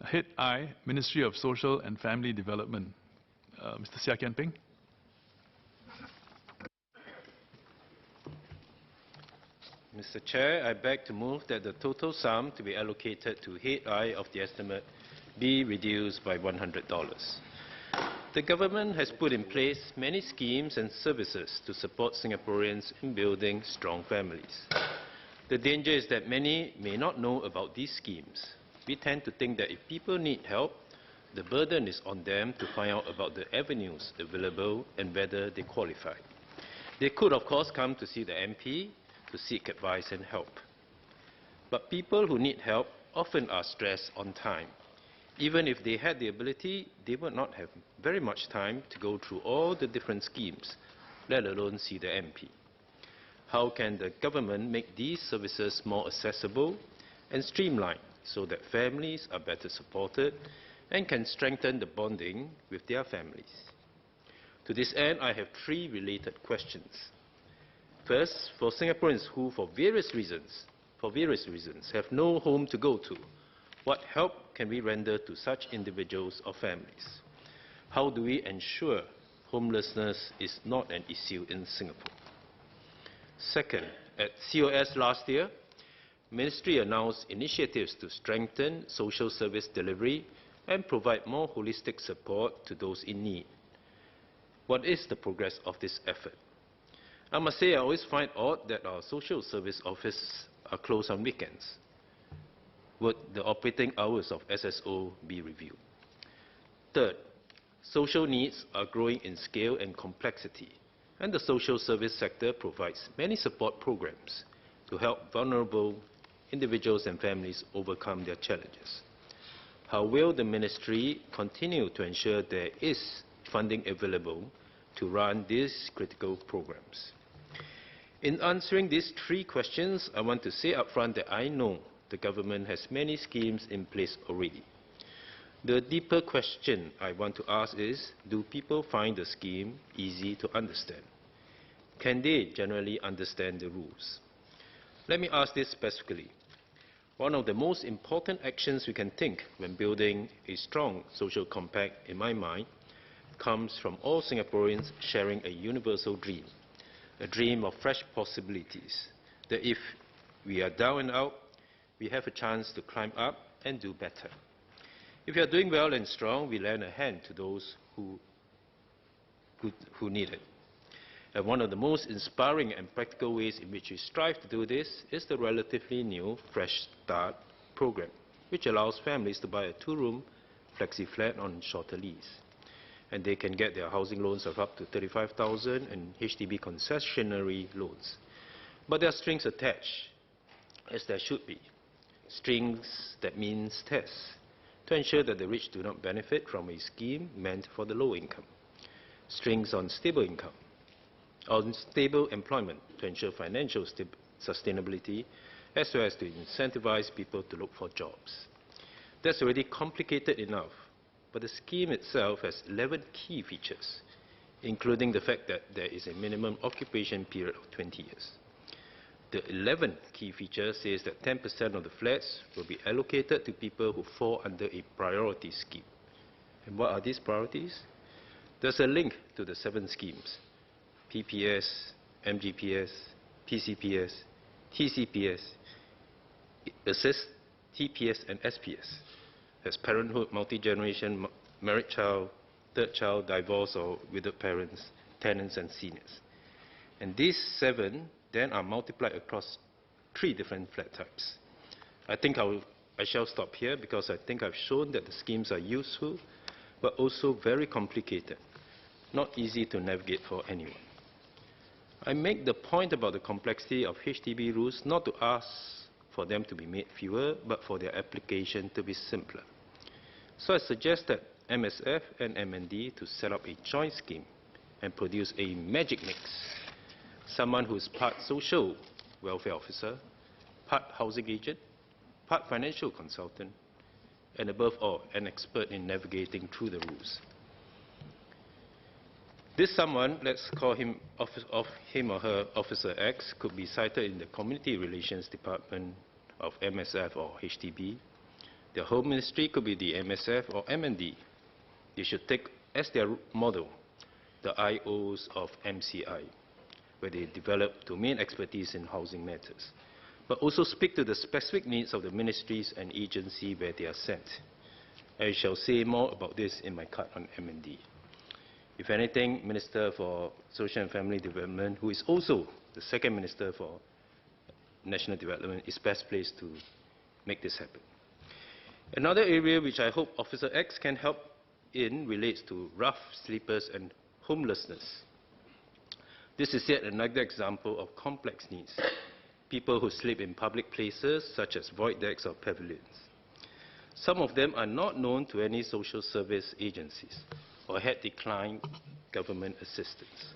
Head I, Ministry of Social and Family Development, Mr. Seah Kian Peng. Mr. Chair, I beg to move that the total sum to be allocated to Head I of the estimate be reduced by $100. The government has put in place many schemes and services to support Singaporeans in building strong families. The danger is that many may not know about these schemes. We tend to think that if people need help, the burden is on them to find out about the avenues available and whether they qualify. They could, of course, come to see the MP to seek advice and help. But people who need help often are stressed on time. Even if they had the ability, they would not have very much time to go through all the different schemes, let alone see the MP. How can the government make these services more accessible and streamlined so that families are better supported and can strengthen the bonding with their families? To this end, I have three related questions. First, for Singaporeans who, for various reasons, have no home to go to, what help can we render to such individuals or families? How do we ensure homelessness is not an issue in Singapore? Second, at COS last year, Ministry announced initiatives to strengthen social service delivery and provide more holistic support to those in need. What is the progress of this effort? I must say I always find odd that our social service offices are closed on weekends. Would the operating hours of SSO be reviewed? Third, social needs are growing in scale and complexity, and the social service sector provides many support programs to help vulnerable individuals and families overcome their challenges. How will the Ministry continue to ensure there is funding available to run these critical programs? In answering these three questions, I want to say up front that I know the government has many schemes in place already. The deeper question I want to ask is, do people find the scheme easy to understand? Can they generally understand the rules? Let me ask this specifically. One of the most important actions we can think when building a strong social compact, in my mind, comes from all Singaporeans sharing a universal dream, a dream of fresh possibilities, that if we are down and out, we have a chance to climb up and do better. If we are doing well and strong, we lend a hand to those who need it. And one of the most inspiring and practical ways in which we strive to do this is the relatively new Fresh Start program, which allows families to buy a two-room flexi-flat on shorter lease. And they can get their housing loans of up to $35,000 and HDB concessionary loans. But there are strings attached, as there should be. Strings that means tests, to ensure that the rich do not benefit from a scheme meant for the low income. Strings on stable income, on stable employment to ensure financial sustainability, as well as to incentivize people to look for jobs. That's already complicated enough, but the scheme itself has 11 key features, including the fact that there is a minimum occupation period of 20 years. The 11th key feature says that 10% of the flats will be allocated to people who fall under a priority scheme. And what are these priorities? There's a link to the 7 schemes: PPS, MGPS, PCPS, TCPS, Assist, TPS, and SPS. There's parenthood, multi-generation, married child, third child, divorce or widowed parents, tenants, and seniors. And these 7 then are multiplied across 3 different flat types. I think I shall stop here because I think I've shown that the schemes are useful, but also very complicated, not easy to navigate for anyone. I make the point about the complexity of HDB rules not to ask for them to be made fewer, but for their application to be simpler. So I suggest that MSF and MND to set up a joint scheme and produce a magic mix. Someone who is part social welfare officer, part housing agent, part financial consultant, and above all, an expert in navigating through the rules. This someone, let's call him or her Officer X, could be cited in the Community Relations Department of MSF or HDB. The Home Ministry could be the MSF or MND. They should take as their model the IOs of MCI, where they develop domain expertise in housing matters, but also speak to the specific needs of the ministries and agencies where they are sent. I shall say more about this in my card on MND. If anything, Minister for Social and Family Development, who is also the second Minister for National Development, is best placed to make this happen. Another area which I hope Officer X can help in relates to rough sleepers and homelessness. This is yet another example of complex needs. People who sleep in public places, such as void decks or pavilions. Some of them are not known to any social service agencies or had declined government assistance.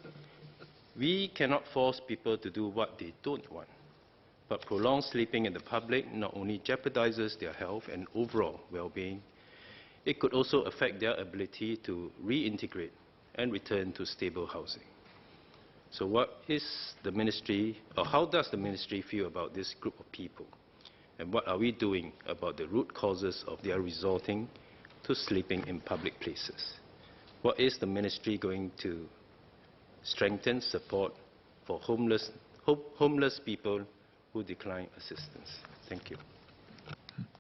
We cannot force people to do what they don't want, but prolonged sleeping in the public not only jeopardizes their health and overall well-being, it could also affect their ability to reintegrate and return to stable housing. So what is the ministry, or how does the ministry feel about this group of people? And what are we doing about the root causes of their resorting to sleeping in public places? What is the ministry going to strengthen support for homeless people who decline assistance? Thank you.